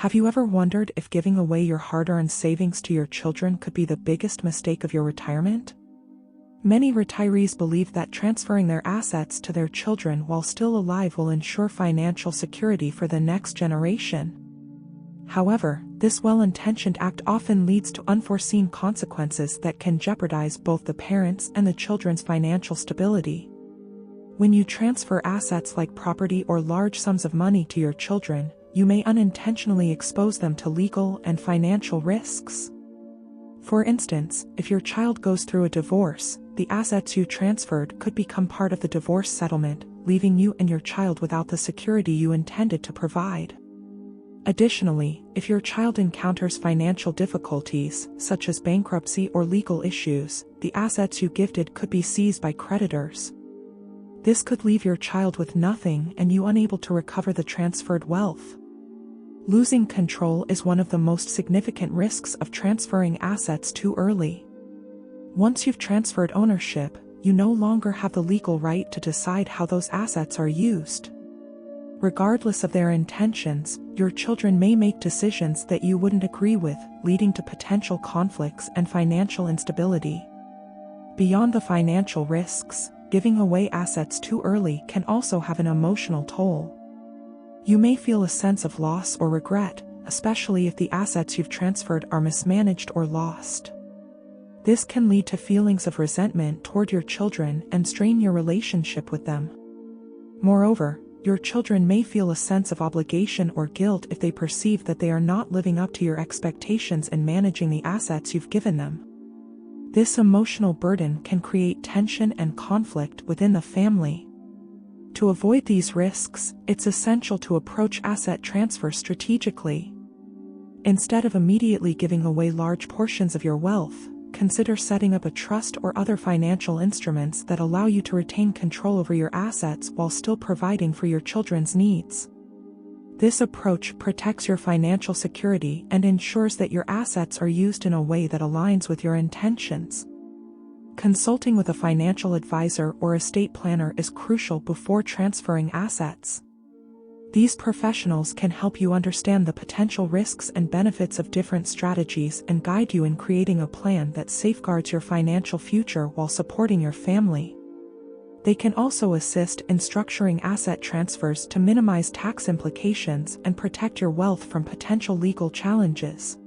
Have you ever wondered if giving away your hard-earned savings to your children could be the biggest mistake of your retirement? Many retirees believe that transferring their assets to their children while still alive will ensure financial security for the next generation. However, this well-intentioned act often leads to unforeseen consequences that can jeopardize both the parents' and the children's financial stability. When you transfer assets like property or large sums of money to your children, you may unintentionally expose them to legal and financial risks. For instance, if your child goes through a divorce, the assets you transferred could become part of the divorce settlement, leaving you and your child without the security you intended to provide. Additionally, if your child encounters financial difficulties, such as bankruptcy or legal issues, the assets you gifted could be seized by creditors. This could leave your child with nothing and you unable to recover the transferred wealth. Losing control is one of the most significant risks of transferring assets too early. Once you've transferred ownership, you no longer have the legal right to decide how those assets are used. Regardless of their intentions, your children may make decisions that you wouldn't agree with, leading to potential conflicts and financial instability. Beyond the financial risks, giving away assets too early can also have an emotional toll. You may feel a sense of loss or regret, especially if the assets you've transferred are mismanaged or lost. This can lead to feelings of resentment toward your children and strain your relationship with them. Moreover, your children may feel a sense of obligation or guilt if they perceive that they are not living up to your expectations in managing the assets you've given them. This emotional burden can create tension and conflict within the family. To avoid these risks, it's essential to approach asset transfer strategically. Instead of immediately giving away large portions of your wealth, consider setting up a trust or other financial instruments that allow you to retain control over your assets while still providing for your children's needs. This approach protects your financial security and ensures that your assets are used in a way that aligns with your intentions. Consulting with a financial advisor or estate planner is crucial before transferring assets. These professionals can help you understand the potential risks and benefits of different strategies and guide you in creating a plan that safeguards your financial future while supporting your family. They can also assist in structuring asset transfers to minimize tax implications and protect your wealth from potential legal challenges.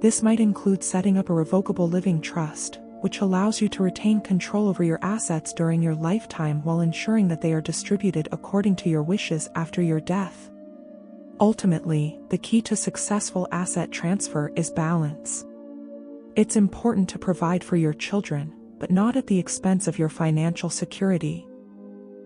This might include setting up a revocable living trust, which allows you to retain control over your assets during your lifetime while ensuring that they are distributed according to your wishes after your death. Ultimately, the key to successful asset transfer is balance. It's important to provide for your children, but not at the expense of your financial security.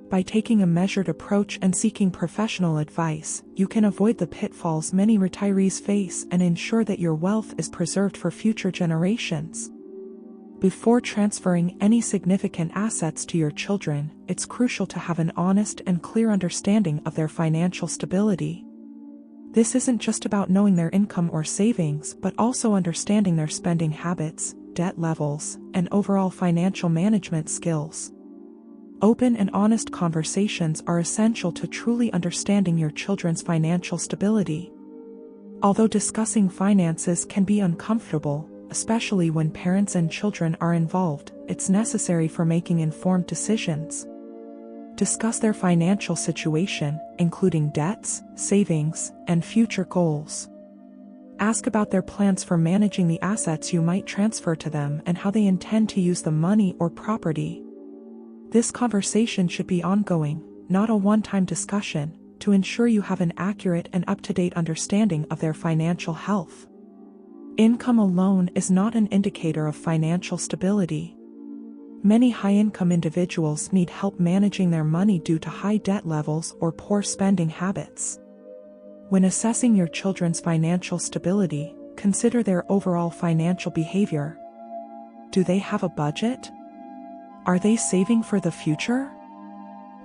By taking a measured approach and seeking professional advice, you can avoid the pitfalls many retirees face and ensure that your wealth is preserved for future generations. Before transferring any significant assets to your children, it's crucial to have an honest and clear understanding of their financial stability. This isn't just about knowing their income or savings, but also understanding their spending habits, debt levels, and overall financial management skills. Open and honest conversations are essential to truly understanding your children's financial stability. Although discussing finances can be uncomfortable, especially when parents and children are involved, it's necessary for making informed decisions. Discuss their financial situation, including debts, savings, and future goals. Ask about their plans for managing the assets you might transfer to them and how they intend to use the money or property. This conversation should be ongoing, not a one-time discussion, to ensure you have an accurate and up-to-date understanding of their financial health. Income alone is not an indicator of financial stability. Many high-income individuals need help managing their money due to high debt levels or poor spending habits. When assessing your children's financial stability, consider their overall financial behavior. Do they have a budget? Are they saving for the future?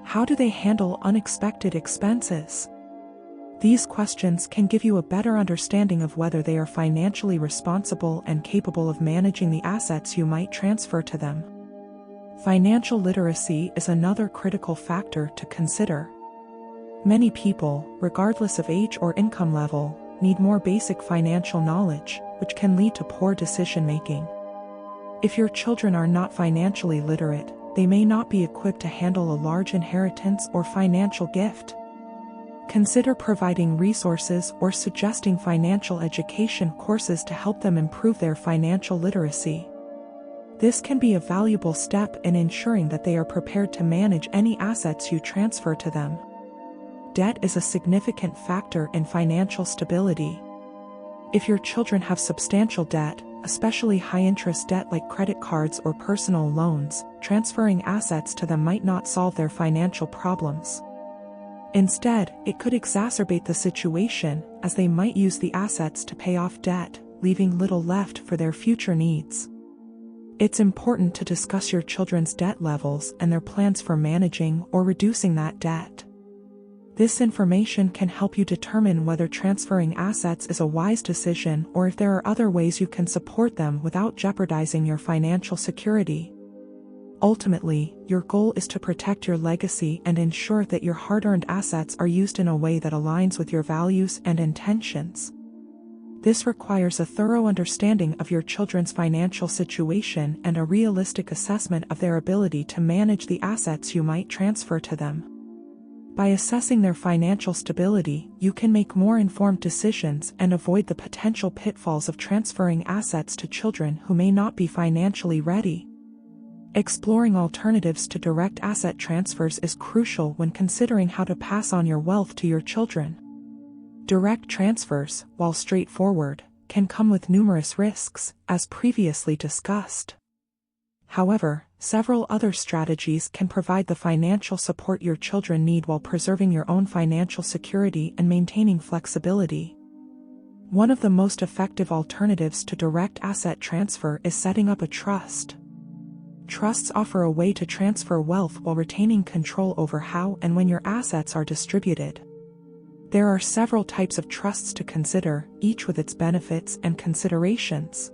How do they handle unexpected expenses? These questions can give you a better understanding of whether they are financially responsible and capable of managing the assets you might transfer to them. Financial literacy is another critical factor to consider. Many people, regardless of age or income level, need more basic financial knowledge, which can lead to poor decision-making. If your children are not financially literate, they may not be equipped to handle a large inheritance or financial gift. Consider providing resources or suggesting financial education courses to help them improve their financial literacy. This can be a valuable step in ensuring that they are prepared to manage any assets you transfer to them. Debt is a significant factor in financial stability. If your children have substantial debt, especially high-interest debt like credit cards or personal loans, transferring assets to them might not solve their financial problems. Instead, it could exacerbate the situation, as they might use the assets to pay off debt, leaving little left for their future needs. It's important to discuss your children's debt levels and their plans for managing or reducing that debt. This information can help you determine whether transferring assets is a wise decision or if there are other ways you can support them without jeopardizing your financial security. Ultimately, your goal is to protect your legacy and ensure that your hard-earned assets are used in a way that aligns with your values and intentions. This requires a thorough understanding of your children's financial situation and a realistic assessment of their ability to manage the assets you might transfer to them. By assessing their financial stability, you can make more informed decisions and avoid the potential pitfalls of transferring assets to children who may not be financially ready. Exploring alternatives to direct asset transfers is crucial when considering how to pass on your wealth to your children. Direct transfers, while straightforward, can come with numerous risks, as previously discussed. However, several other strategies can provide the financial support your children need while preserving your own financial security and maintaining flexibility. One of the most effective alternatives to direct asset transfer is setting up a trust. Trusts offer a way to transfer wealth while retaining control over how and when your assets are distributed. There are several types of trusts to consider, each with its benefits and considerations.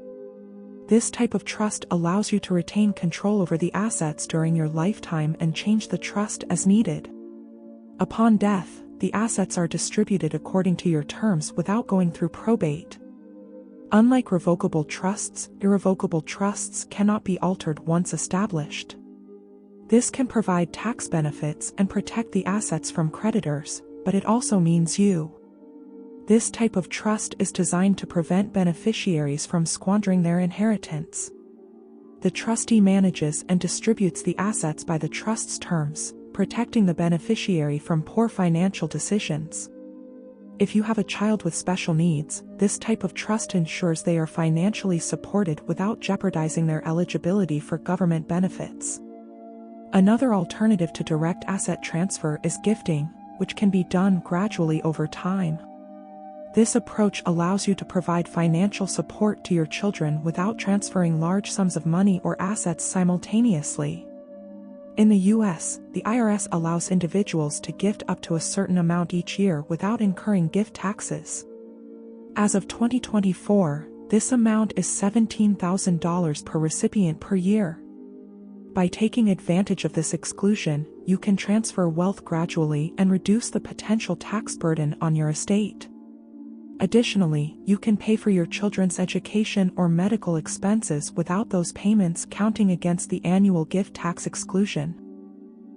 This type of trust allows you to retain control over the assets during your lifetime and change the trust as needed. Upon death, the assets are distributed according to your terms without going through probate. Unlike revocable trusts, irrevocable trusts cannot be altered once established. This can provide tax benefits and protect the assets from creditors, but it also means this type of trust is designed to prevent beneficiaries from squandering their inheritance. The trustee manages and distributes the assets by the trust's terms, protecting the beneficiary from poor financial decisions. If you have a child with special needs, this type of trust ensures they are financially supported without jeopardizing their eligibility for government benefits. Another alternative to direct asset transfer is gifting, which can be done gradually over time. This approach allows you to provide financial support to your children without transferring large sums of money or assets simultaneously. In the U.S., the IRS allows individuals to gift up to a certain amount each year without incurring gift taxes. As of 2024, this amount is $17,000 per recipient per year. By taking advantage of this exclusion, you can transfer wealth gradually and reduce the potential tax burden on your estate. Additionally, you can pay for your children's education or medical expenses without those payments counting against the annual gift tax exclusion.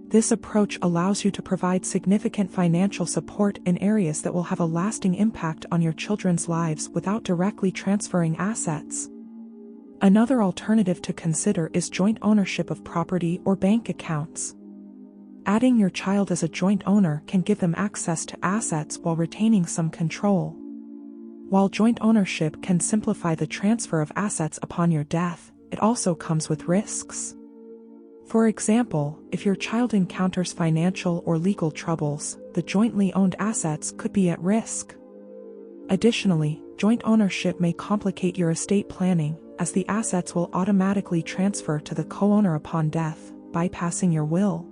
This approach allows you to provide significant financial support in areas that will have a lasting impact on your children's lives without directly transferring assets. Another alternative to consider is joint ownership of property or bank accounts. Adding your child as a joint owner can give them access to assets while retaining some control. While joint ownership can simplify the transfer of assets upon your death, it also comes with risks. For example, if your child encounters financial or legal troubles, the jointly owned assets could be at risk. Additionally, joint ownership may complicate your estate planning, as the assets will automatically transfer to the co-owner upon death, bypassing your will.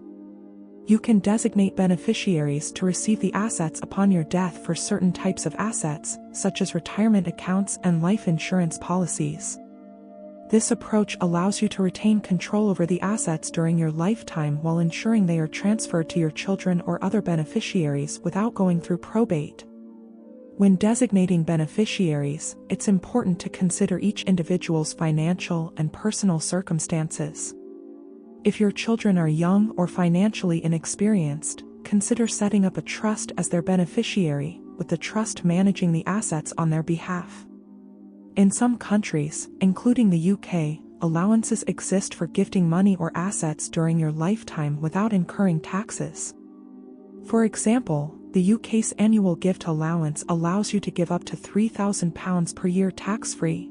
You can designate beneficiaries to receive the assets upon your death for certain types of assets, such as retirement accounts and life insurance policies. This approach allows you to retain control over the assets during your lifetime while ensuring they are transferred to your children or other beneficiaries without going through probate. When designating beneficiaries, it's important to consider each individual's financial and personal circumstances. If your children are young or financially inexperienced, consider setting up a trust as their beneficiary, with the trust managing the assets on their behalf. In some countries, including the UK, allowances exist for gifting money or assets during your lifetime without incurring taxes. For example, the UK's annual gift allowance allows you to give up to £3,000 per year tax-free.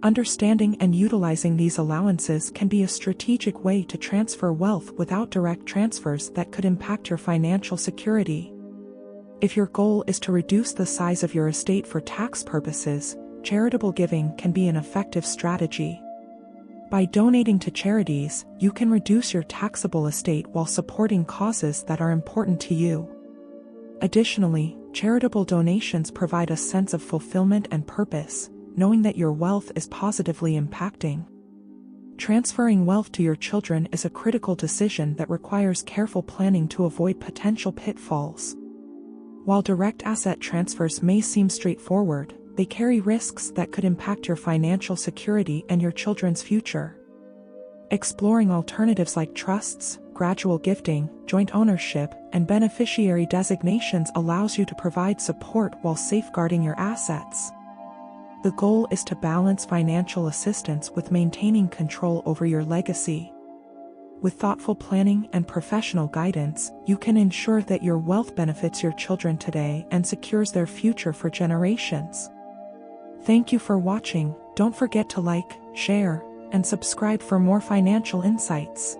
Understanding and utilizing these allowances can be a strategic way to transfer wealth without direct transfers that could impact your financial security. If your goal is to reduce the size of your estate for tax purposes, charitable giving can be an effective strategy. By donating to charities, you can reduce your taxable estate while supporting causes that are important to you. Additionally, charitable donations provide a sense of fulfillment and purpose, knowing that your wealth is positively impacting. Transferring wealth to your children is a critical decision that requires careful planning to avoid potential pitfalls. While direct asset transfers may seem straightforward, they carry risks that could impact your financial security and your children's future. Exploring alternatives like trusts, gradual gifting, joint ownership, and beneficiary designations allows you to provide support while safeguarding your assets. The goal is to balance financial assistance with maintaining control over your legacy. With thoughtful planning and professional guidance, you can ensure that your wealth benefits your children today and secures their future for generations. Thank you for watching. Don't forget to like, share, and subscribe for more financial insights.